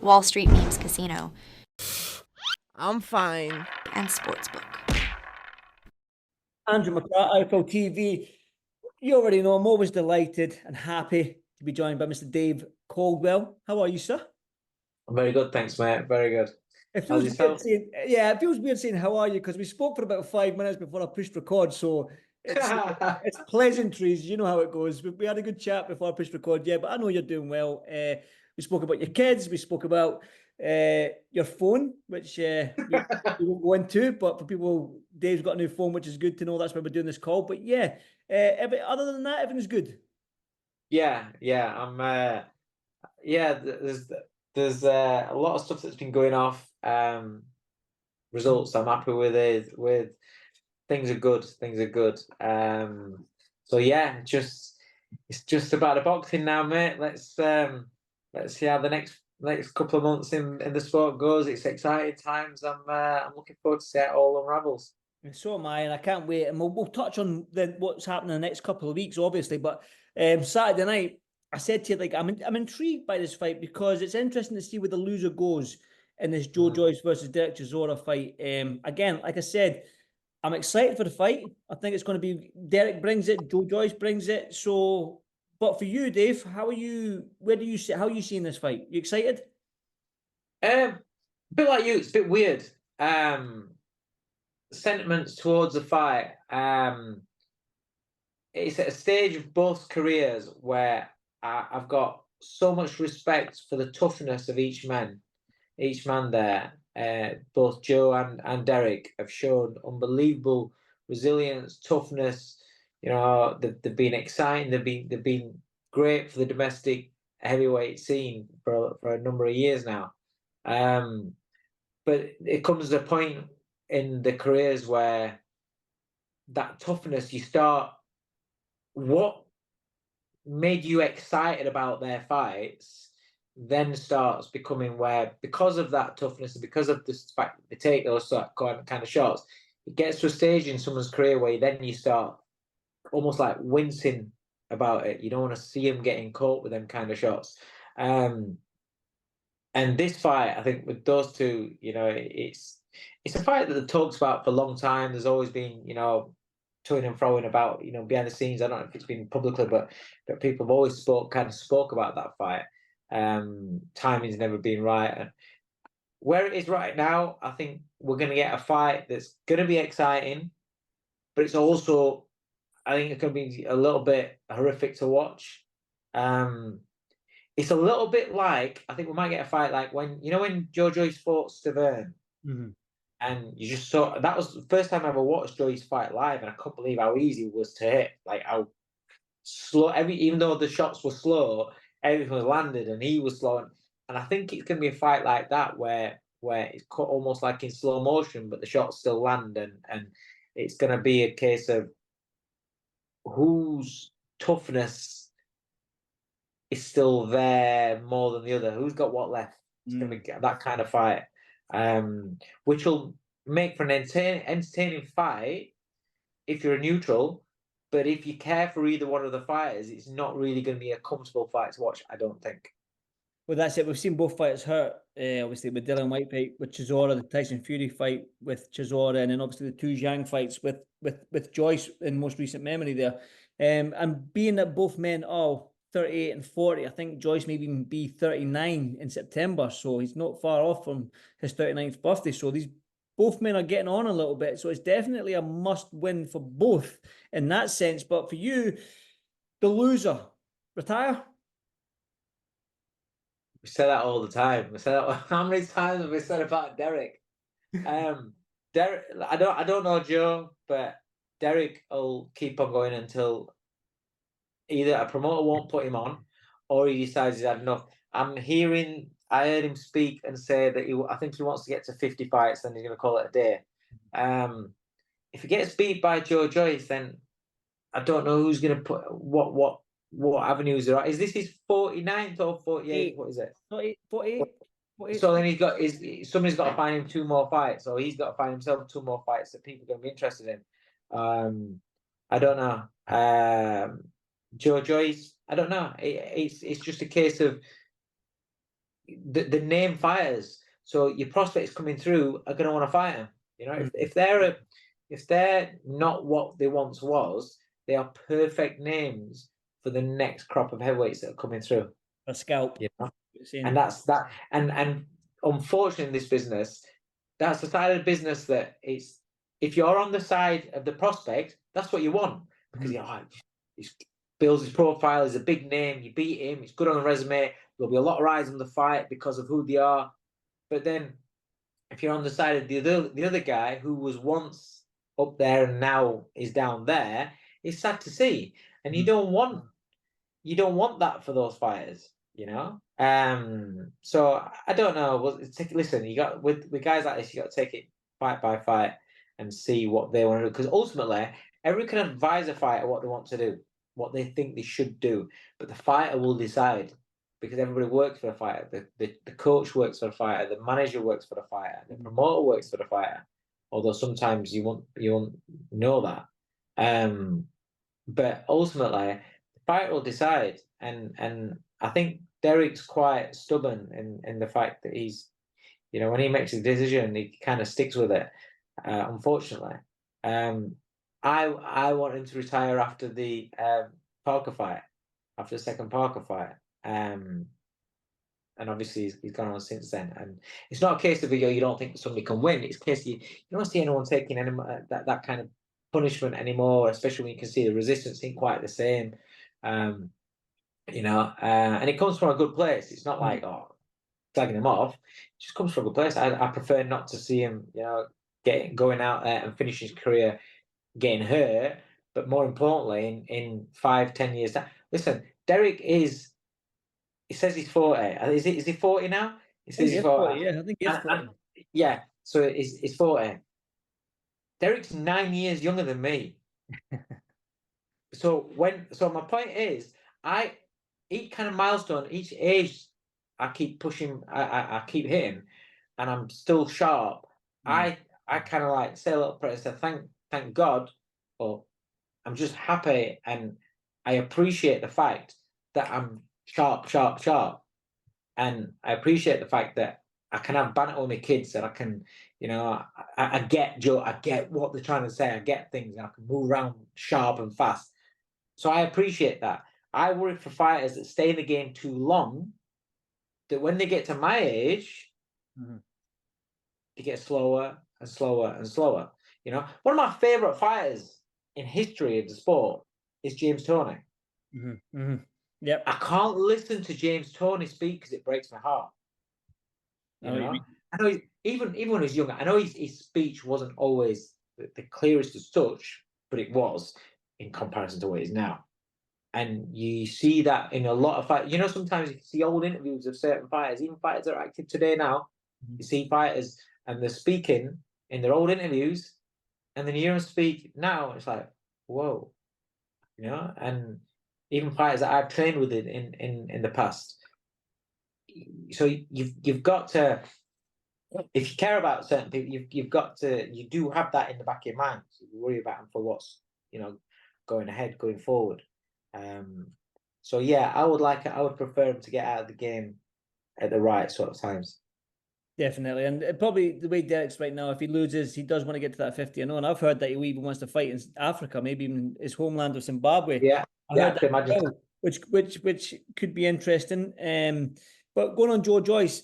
Wall Street Memes Casino I'm fine. and Sportsbook. Andrew McCart, iFLTV. You already know I'm always delighted and happy to be joined by Mr. Dave Coldwell. How are you, sir? I'm very good, thanks, mate. Very good. It How's feels yourself? weird saying, it feels weird saying how are you because we spoke for about 5 minutes before I pushed record. So it's pleasantries. You know how it goes. We had a good chat before I pushed record, yeah. But I know you're doing well. We spoke about your kids. We spoke about your phone, which we won't go into. But for people, Dave's got a new phone, which is good to know. That's why we're doing this call. But yeah, other than that, everything's good. Yeah. I'm. Yeah. There's a lot of stuff that's been going off. Results I'm happy with it. With things are good. Things are good. So yeah, it's just about the boxing now, mate. Let's see how the next couple of months in the sport goes. It's exciting times. I'm looking forward to see how it all unravels. And so am I, and I can't wait. And we'll touch on what's happening in the next couple of weeks, obviously. But Saturday night, I said to you, like, I'm intrigued by this fight because it's interesting to see where the loser goes in this Joe Joyce versus Derek Chisora fight. Again, like I said, I'm excited for the fight. I think it's going to be Derek brings it, Joe Joyce brings it. So, but for you, Dave, how are you? Where do you see? How are you seeing this fight? You excited? A bit like you. It's a bit weird. Sentiments towards the fight. It's at a stage of both careers where I've got so much respect for the toughness of each man there. Both Joe and Derek have shown unbelievable resilience, toughness. You know, they've been exciting. They've been great for the domestic heavyweight scene for a number of years now. But it comes to a point in the careers where that toughness, you start, what made you excited about their fights then starts becoming where, because of that toughness and because of the fact that they take those kind of shots, it gets to a stage in someone's career where then you start almost like wincing about it. You don't want to see them getting caught with them kind of shots. And this fight, I think, with those two, you know, it's a fight that the talks about for a long time. There's always been, you know, toing and froing about, you know, behind the scenes. I don't know if it's been publicly, but people have always spoke about that fight. Timing's never been right. And where it is right now, I think we're going to get a fight that's going to be exciting, but it's also, I think it's going to be a little bit horrific to watch. It's a little bit like, I think we might get a fight like when Joe Joyce fought Stavern. Mm-hmm. And you just saw, that was the first time I ever watched Joyce fight live, and I couldn't believe how easy it was to hit. Like how slow, even though the shots were slow, everything was landed, and he was slow. And I think it's going to be a fight like that where it's cut almost like in slow motion, but the shots still land, and it's going to be a case of whose toughness is still there more than the other. Who's got what left? It's going to be that kind of fight. Which will make for an entertaining fight if you're a neutral, but if you care for either one of the fighters, it's not really going to be a comfortable fight to watch, I don't think. Well, that's it. We've seen both fighters hurt, obviously with Dylan White fight with Chisora, the Tyson Fury fight with Chisora, and then obviously the two Zhang fights with Joyce in most recent memory there. And being that both men are 38 and 40, I think Joyce may even be 39 in September, so he's not far off from his 39th birthday. So both men are getting on a little bit, so it's definitely a must-win for both in that sense. But for you, the loser, retire? We say that all the time. We say that, how many times have we said about Derek? Derek, I don't know Joe, but Derek will keep on going until either a promoter won't put him on, or he decides he's had enough. I heard him speak and say that I think he wants to get to 50 fights, then he's going to call it a day. If he gets beat by Joe Joyce, then I don't know who's going to put what avenues are. Is this his 49th or 48th? What is it? 48. So then somebody's got to find him two more fights, or he's got to find himself two more fights that people are going to be interested in. I don't know. Joe Joyce, I don't know. It's just a case of the name fighters. So your prospects coming through are going to want to fight them. You know, if they're not what they once was, they are perfect names for the next crop of heavyweights that are coming through. A scalp. You know, and that's that. And unfortunately, in this business, that's the side of the business that it's. If you're on the side of the prospect, that's what you want, because you're like, he builds his profile, he's a big name, you beat him, it's good on the resume, there'll be a lot of eyes on the fight because of who they are. But then if you're on the side of the other guy who was once up there and now is down there, it's sad to see. And you don't want that for those fighters, you know? So I don't know. Well, listen, you got with guys like this, you got to take it fight by fight and see what they want to do. Because ultimately, everyone can advise a fighter what they want to do, what they think they should do, but the fighter will decide, because everybody works for the fighter. The coach works for the fighter, the manager works for the fighter, the promoter works for the fighter. Although sometimes you won't know that. But ultimately, the fighter will decide, and I think Derek's quite stubborn in the fact that he's, you know, when he makes a decision, he kind of sticks with it. Unfortunately, I want him to retire after the Parker fight, after the second Parker fight. And obviously he's gone on since then. And it's not a case of you don't think somebody can win. It's a case you don't see anyone taking any that kind of punishment anymore, especially when you can see the resistance ain't quite the same. You know, and it comes from a good place. It's not like slagging him off. It just comes from a good place. I prefer not to see him, you know, going out there and finish his career getting hurt. But more importantly, in 5-10 years time, listen, Derek is. He says he's 40. Is he 40 now? He says he's 40. Yeah, I think he's 40. Yeah, so he's 40. Derek's 9 years younger than me. So my point is, each kind of milestone, each age, I keep pushing, I keep hitting, and I'm still sharp. I kind of like say a little prayer, say thank God, or I'm just happy, and I appreciate the fact that I'm sharp, and I appreciate the fact that I can have banter with my kids, that I can, you know, I get Joe, I get what they're trying to say, I get things, and I can move around sharp and fast. So I appreciate that. I worry for fighters that stay in the game too long, that when they get to my age, they get slower and slower and slower. You know, one of my favorite fighters in history of the sport is James Toney. Yep. I can't listen to James Toney speak because it breaks my heart. You know, I know even when he was younger, I know his speech wasn't always the clearest as such, but it was in comparison to what it is now. And you see that in a lot of fights. You know, sometimes you see old interviews of certain fighters, even fighters that are active today now. You see fighters and they're speaking in their old interviews, and then you hear them speak now. It's like, whoa, you know. And even fighters that I've trained with in the past. So you've got to, if you care about certain people, you do have that in the back of your mind. So you worry about them for what's, you know, going ahead, going forward. So yeah, I would prefer him to get out of the game at the right sort of times. Definitely, and probably the way Derek's right now, if he loses, he does want to get to that 50. I know, and I've heard that he even wants to fight in Africa, maybe even his homeland of Zimbabwe. Yeah, I heard that imagine. well, which could be interesting. But going on Joe Joyce,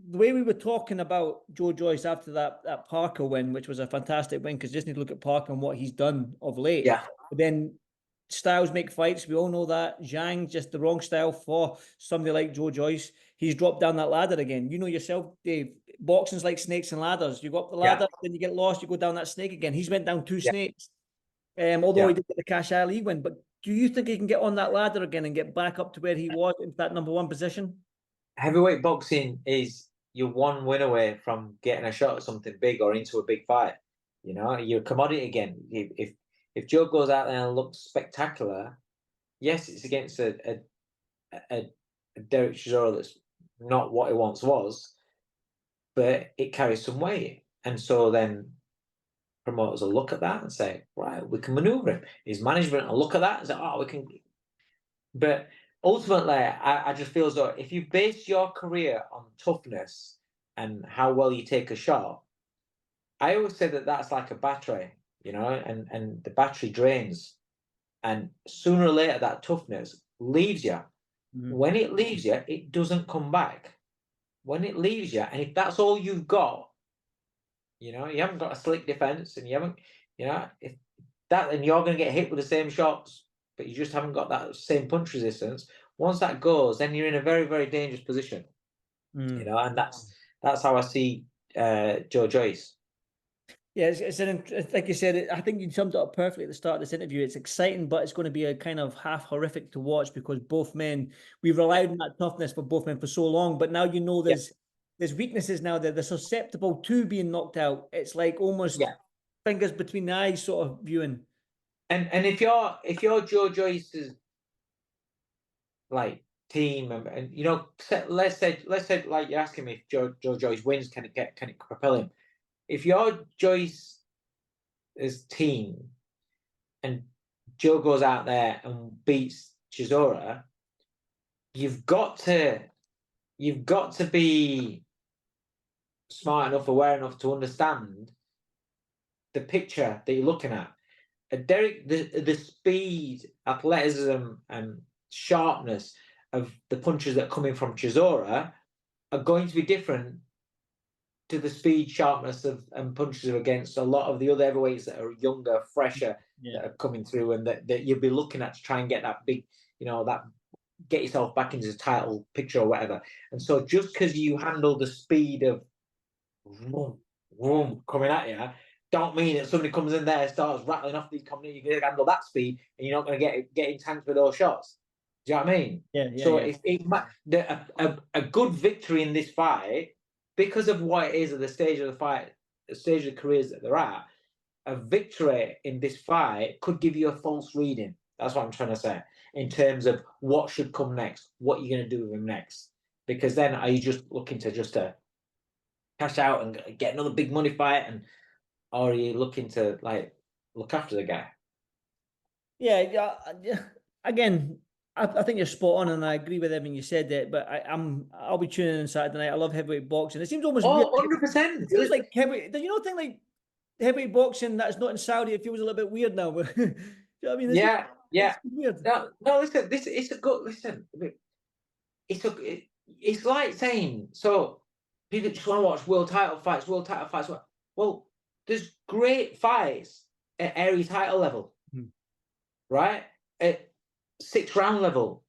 the way we were talking about Joe Joyce after that Parker win, which was a fantastic win, because just need to look at Parker and what he's done of late. Yeah. But then styles make fights. We all know that. Zhang, just the wrong style for somebody like Joe Joyce. He's dropped down that ladder again. You know yourself, Dave. Boxing's like snakes and ladders. You go up the ladder, then you get lost, you go down that snake again. He's went down two snakes. Although he did get the Cash Ali win. But do you think he can get on that ladder again and get back up to where he was in that number one position? Heavyweight boxing is you're one win away from getting a shot at something big or into a big fight. You know, you're a commodity again. If Joe goes out there and looks spectacular, yes, it's against a Derek Chisora that's not what he once was, but it carries some weight. And so then promoters will look at that and say, right, we can maneuver him. His management will look at that and say, oh, we can. But ultimately, I just feel as though if you base your career on toughness and how well you take a shot, I always say that that's like a battery, and the battery drains, and sooner or later that toughness leaves you. When it leaves you, it doesn't come back. When it leaves you, and if that's all you've got, you haven't got a slick defense, and you haven't, if that, and you're going to get hit with the same shots, but you just haven't got that same punch resistance. Once that goes, then you're in a very, very dangerous position. And that's how I see Joe Joyce. Yeah, it's like you said, I think you summed it up perfectly at the start of this interview. It's exciting, but it's going to be a kind of half horrific to watch because both men, we've relied on that toughness for both men for so long, but now there's weaknesses now that they're susceptible to being knocked out. It's like almost fingers between the eyes sort of viewing. And if you're Joe Joyce's like team, and let's say like you're asking me if Joe Joyce wins, can it propel him? If you're Joyce's team and Joe goes out there and beats Chisora, you've got to be smart enough, aware enough to understand the picture that you're looking at. Derek, the speed, athleticism, and sharpness of the punches that are coming from Chisora are going to be different to the speed, sharpness and punches against a lot of the other heavyweights that are younger, fresher, that are coming through, and that you'll be looking at to try and get that big, that get yourself back into the title picture or whatever. And so just because you handle the speed of vroom, vroom, coming at you, don't mean that somebody comes in there and starts rattling off these combinations. You're going to handle that speed, and you're not going to get in tanks with those shots. Do you know what I mean? So a good victory in this fight, because of what it is at the stage of the fight, the stage of the careers that they're at, a victory in this fight could give you a false reading. That's what I'm trying to say, in terms of what should come next, what you're going to do with him next. Because then are you just looking to cash out and get another big money fight, or are you looking to look after the guy? Yeah. Again, I think you're spot on, and I agree with everything you said there. But I'll be tuning in Saturday night. I love heavyweight boxing. It seems almost weird. 100%. It feels like heavyweight. Do you not think like heavyweight boxing that's not in Saudi? It feels a little bit weird now. Do you know what I mean? It's weird. No, listen. It's a good listen. It's like saying, so people just want to watch world title fights. Well, there's great fights at area title level, right? At 6-round level,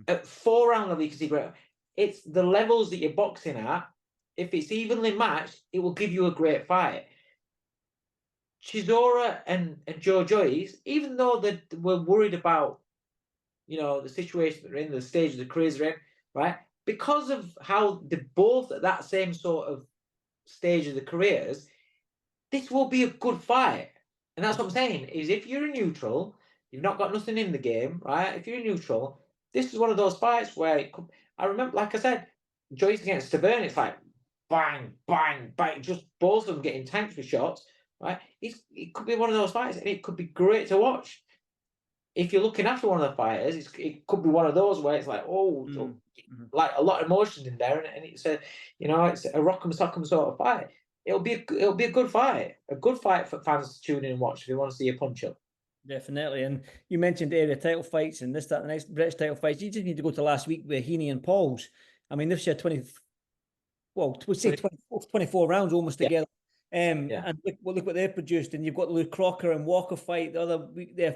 at 4-round level, you can see great. It's the levels that you're boxing at. If it's evenly matched, it will give you a great fight. Chisora and Joe Joyce, even though they were worried about, the situation they're in, the stage of the careers they're in, right? Because of how they're both at that same sort of stage of the careers, this will be a good fight. And that's what I'm saying, is if you're a neutral, you've not got nothing in the game, right? If you're a neutral, this is one of those fights where I remember, like I said, Joyce against Stavern, it's like bang, bang, bang, just both of them getting tanked with shots, right? It could be one of those fights, and it could be great to watch. If you're looking after one of the fighters, it could be one of those where it's like, like a lot of emotions in there, and it's it's a rock'em sock'em sort of fight. It'll be a good fight for fans to tune in and watch if they want to see a punch up. Definitely. And you mentioned area title fights and the next British title fights. You just need to go to last week with Heaney and Paul's. I mean, they've shared 24 rounds almost together. And look what they've produced. And you've got the Luke Crocker and Walker fight the other week there,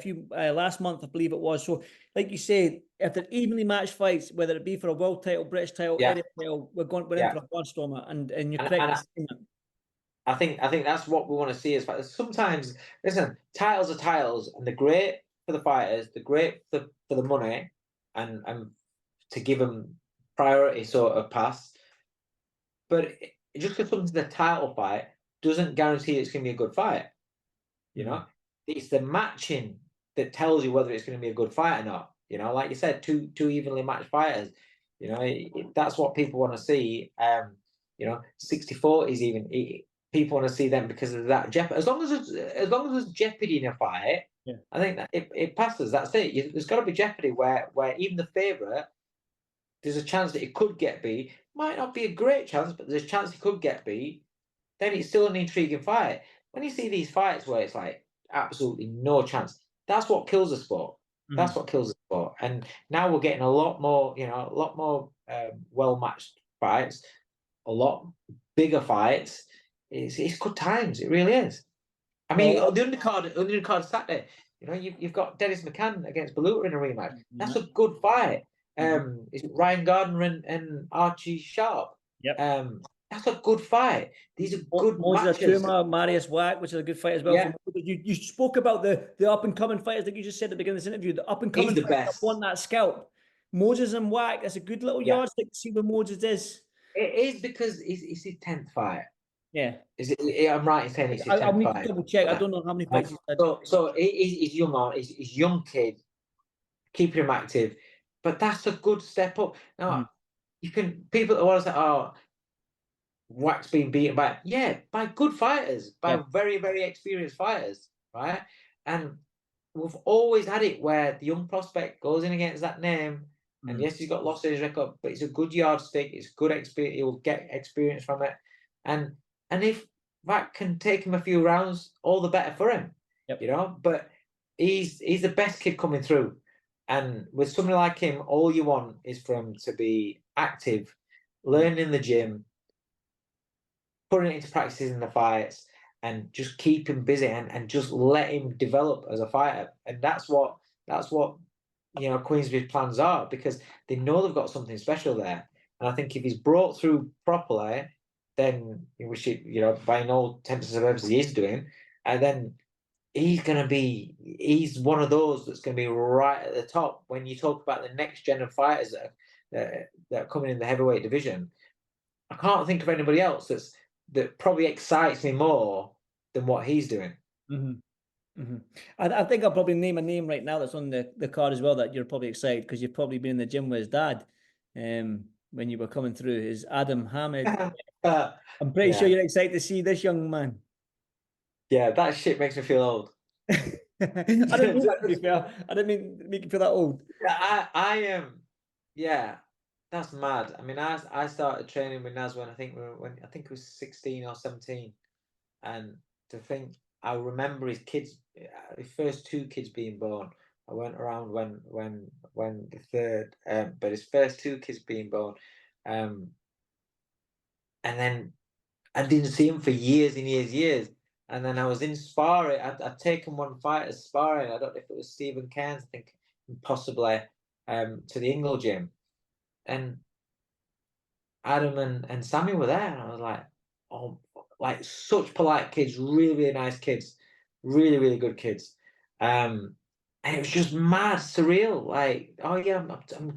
last month, I believe it was. So, like you say, if they're evenly matched fights, whether it be for a world title, British title, area title, we're in for a barnstormer. And you're correct. I think that's what we want to see as fighters. Sometimes, listen, titles are titles, and they're great for the fighters, they're great for the money, and to give them priority sort of pass. But just because something's a title fight doesn't guarantee it's going to be a good fight. It's the matching that tells you whether it's going to be a good fight or not. Like you said, two evenly matched fighters. That's what people want to see. 60-40s even. People want to see them because of that jeopardy. As long as there's jeopardy in a fight, Yeah. I think that it passes. That's it. There's got to be jeopardy where even the favourite, there's a chance that it could get beat. Might not be a great chance, but there's a chance it could get beat. Then it's still an intriguing fight. When you see these fights where it's like absolutely no chance, that's what kills the sport. That's what kills the sport. And now we're getting a lot more, well matched fights, a lot bigger fights. It's good times. It really is. I mean, the undercard Saturday. You've got Dennis McCann against Baluta in a rematch. That's a good fight. Is it Ryan Gardner and Archie Sharp? Yep. That's a good fight. These are good Moses matches. Atuma, Marius Wack, which is a good fight as well. Yeah. You spoke about the up and coming fighters, like you just said at the beginning of this interview. The up and coming He's the fighters best. that won that scalp. Moses and Wack. That's a good little yardstick to see where Moses is. It is because it's his 10th fight. Yeah. Is it? I'm right in saying it's his 10th I'll need fight. to double check. I don't know how many fights he's had. So he's young on. He's young kid, keeping him active, but that's a good step up. Now people want to say, "Oh, Wack's being beaten by good fighters, by very, very experienced fighters, right?" And we've always had it where the young prospect goes in against that name, and yes, he's got lost in his record, but it's a good yardstick. It's good experience. He will get experience from it, and if Wack can take him a few rounds, all the better for him. But he's the best kid coming through, and with somebody like him, all you want is for him to be active, learning in the gym, putting it into practices in the fights, and just keep him busy and just let him develop as a fighter. And that's what Queensberry's plans are, because they know they've got something special there. And I think if he's brought through properly, then we should, by no intents and purposes he is doing, and then he's one of those that's going to be right at the top when you talk about the next gen of fighters that are coming in the heavyweight division. I can't think of anybody else that probably excites me more than what he's doing. I think I'll probably name a name right now that's on the card as well that you're probably excited because you've probably been in the gym with his dad when you were coming through, is Adam Hamid. I'm pretty sure you're excited to see this young man. Yeah, that shit makes me feel old. I didn't mean that, to be fair. I didn't mean to make you feel that old. I am. Yeah, that's mad. I mean, I started training with Naz when I think it was 16 or 17, and to think I remember his first two kids being born. I weren't around when the third, but his first two kids being born, and then I didn't see him for years and years. And then I was in sparring. I'd taken one fight as sparring. I don't know if it was Stephen Cairns, I think possibly, to the Ingle gym. And Adam and Sammy were there. And I was like, oh, like such polite kids, really, really nice kids, really, really good kids. And it was just mad, surreal. Like, oh yeah, I'm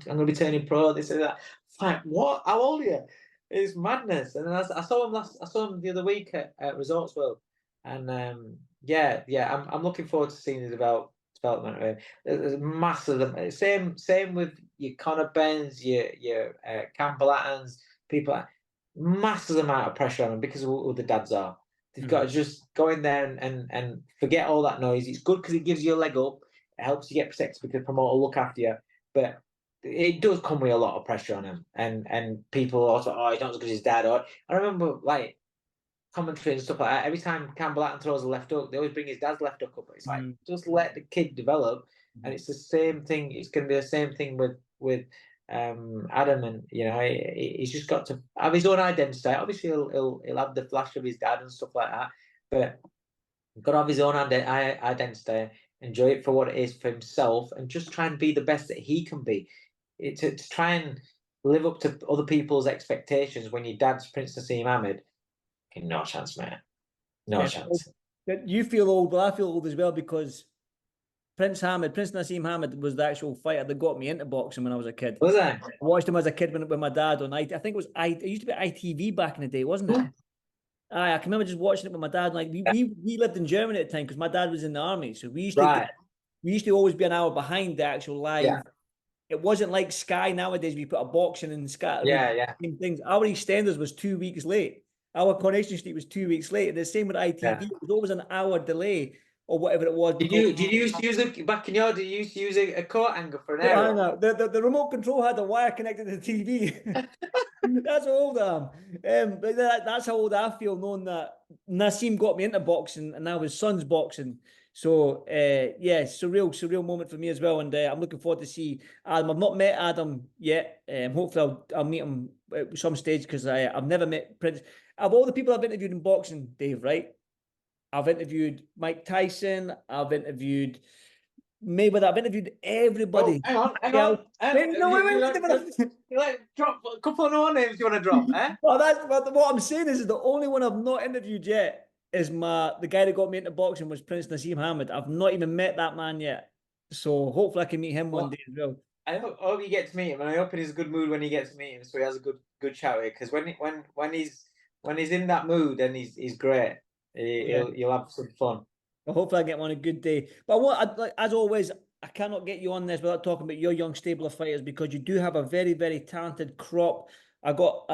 going to be turning pro, this and that. It's like, what? How old are you? It's madness. And then I saw him the other week at Resorts World. And I'm looking forward to seeing the development of him. There's massive. Same with your Conor Benns, your Campbell Attons, people. Like, massive amount of pressure on them because of who the dads are. They've got to just go in there and forget all that noise. It's good because it gives you a leg up. It helps you get protected because the promoter will look after you. But it does come with a lot of pressure on him. And people also, he's not as good as his dad. Or I remember like commentary and stuff like that. Every time Campbell Atten throws a left hook, they always bring his dad's left hook up. But it's like, just let the kid develop. And it's the same thing. It's going to be the same thing with Adam, and he's just got to have his own identity. Obviously, he'll have the flash of his dad and stuff like that, but he's got to have his own identity. Enjoy it for what it is for himself, and just try and be the best that he can be. To try and live up to other people's expectations when your dad's Prince Naseem Ahmed. No chance, man. No chance. You feel old, but I feel old as well because Prince Naseem Hamid was the actual fighter that got me into boxing when I was a kid. Was I? I watched him as a kid with my dad on I think it used to be ITV back in the day, wasn't it? I can remember just watching it with my dad. Like we lived in Germany at the time because my dad was in the army, so we used to always be an hour behind the actual live. Yeah. It wasn't like Sky nowadays. We put a boxing in Sky. Same things. Our EastEnders was 2 weeks late. Our Coronation Street was 2 weeks late. And the same with ITV. It was always an hour delay or whatever it was. Did you used to use back in your? Did you used to use a coat hanger for an aerial? The remote control had a wire connected to the TV. That's how old I am. But that's how old I feel, knowing that Naseem got me into boxing, and now his son's boxing. So yeah, surreal moment for me as well. And I'm looking forward to see Adam. I've not met Adam yet. Hopefully I'll meet him at some stage, because I've never met Prince. Of all the people I've interviewed in boxing, Dave, right? I've interviewed Mike Tyson. I've interviewed Mayweather. I've interviewed everybody. Hang on. Wait, drop a couple of more names you want to drop, eh? Well, that's what I'm saying is the only one I've not interviewed yet is the guy that got me into boxing was Prince Naseem Hamid. I've not even met that man yet, so hopefully I can meet him one day as well. I hope you get to meet him, and I hope he's in a good mood when he gets to meet him, so he has a good chat with you. Because when he's in that mood, then he's great. You'll have some fun. Well, hopefully I get on a good day. But as always, I cannot get you on this without talking about your young stable of fighters, because you do have a very, very talented crop. I got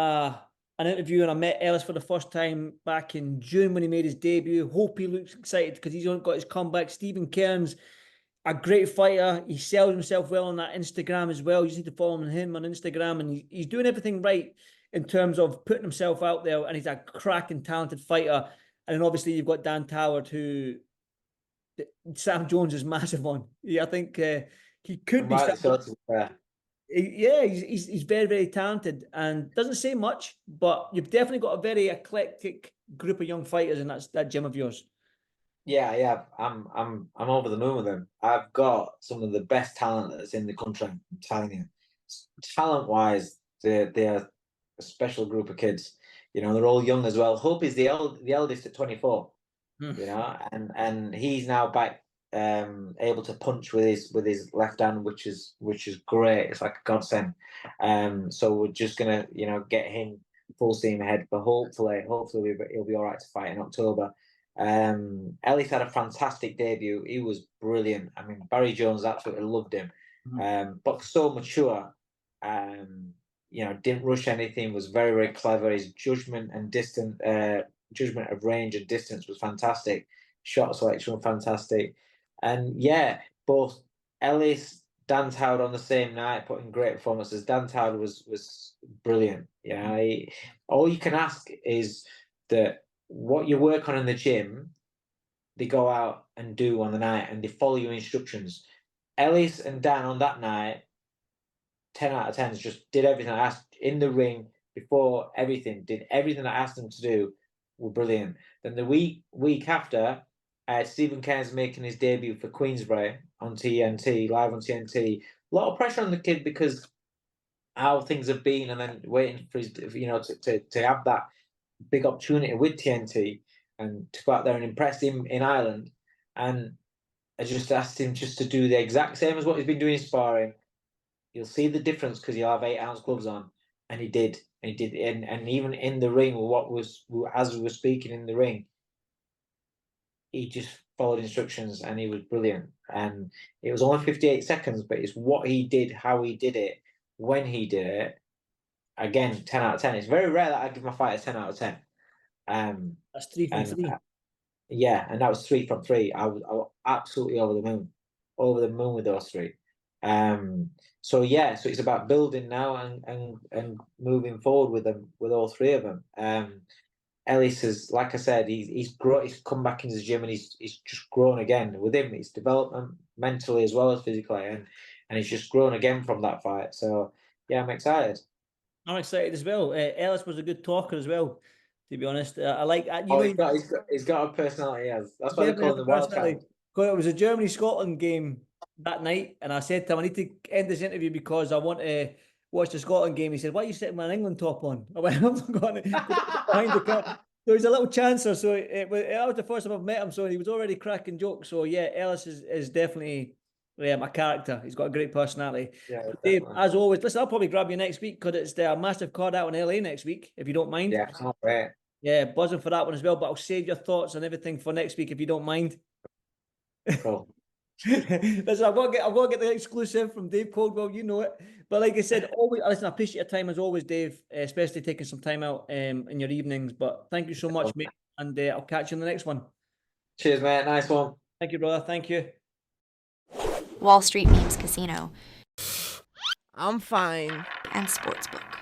an interview and I met Ellis for the first time back in June when he made his debut. Hope he looks excited because he's got his comeback. Stephen Kearns, a great fighter. He sells himself well on that Instagram as well. You just need to follow him on Instagram, and he's doing everything right in terms of putting himself out there, and he's a cracking, talented fighter. And then obviously you've got Dan Toward, who Sam Jones is massive on. Yeah, I think he could be. Yeah, he's very, very talented and doesn't say much, but you've definitely got a very eclectic group of young fighters in that gym of yours. Yeah. I'm over the moon with them. I've got some of the best talent that's in the country. I'm telling you, talent-wise, they're a special group of kids. You know, they're all young as well. Hope is the eldest at 24. You know, and he's now back able to punch with his left hand, which is great. It's like a godsend. So we're just gonna get him full steam ahead. But hopefully he'll be all right to fight in October. Ellis had a fantastic debut. He was brilliant. I mean, Barry Jones absolutely loved him. But so mature. Didn't rush anything. Was very, very clever. His judgment of range and distance was fantastic. Shot selection was fantastic. And yeah, both Ellis, Dan Toward on the same night put in great performances. Dan Toward was brilliant. All you can ask is that what you work on in the gym, they go out and do on the night, and they follow your instructions. Ellis and Dan on that night, 10 out of 10, just did everything I asked in the ring before everything, did everything I asked them to do. Were brilliant. Then the week after, Stephen Kearns making his debut for Queensbury on TNT, live on TNT. A lot of pressure on the kid because how things have been, and then waiting for his, to have that big opportunity with TNT and to go out there and impress him in Ireland. And I just asked him just to do the exact same as what he's been doing in sparring. You'll see the difference because he'll have 8-ounce gloves on, and he did. And even in the ring, as we were speaking in the ring, he just followed instructions, and he was brilliant. And it was only 58 seconds, but it's what he did, how he did it, when he did it. Again, 10 out of 10. It's very rare that I give my fighters 10 out of 10. That's 3 from 3. Yeah, and that was 3 from 3. I was absolutely over the moon with those 3. So it's about building now and moving forward with them, with all 3 of them. Ellis is, like I said, he's come back into the gym, and he's just grown again. With him, he's development mentally as well as physically, and he's just grown again from that fight. So yeah, I'm excited. I'm excited as well. Ellis was a good talker as well, to be honest. I like he's got a personality. Yes, that's why they call him the wild card. It was a Germany-Scotland game that night, and I said to him, I need to end this interview because I want to watch the Scotland game. He said, "Why are you sitting with an England top on?" I went, "I'm not going behind the curtain." So he's a little chancer. So that was the first time I've met him. So he was already cracking jokes. So yeah, Ellis is definitely a character. He's got a great personality. Yeah, Dave, as always, listen, I'll probably grab you next week because it's a massive card out in LA next week, if you don't mind. Yeah, can't wait. Yeah, buzzing for that one as well. But I'll save your thoughts and everything for next week if you don't mind. Cool. Listen, I've got to get the exclusive from Dave Coldwell. You know it. But like I said, always listen. I appreciate your time as always, Dave. Especially taking some time out in your evenings. But thank you so much, mate. And I'll catch you in the next one. Cheers, mate. Nice one. Thank you, brother. Thank you. Wall Street Memes Casino, I'm fine. and Sportsbook.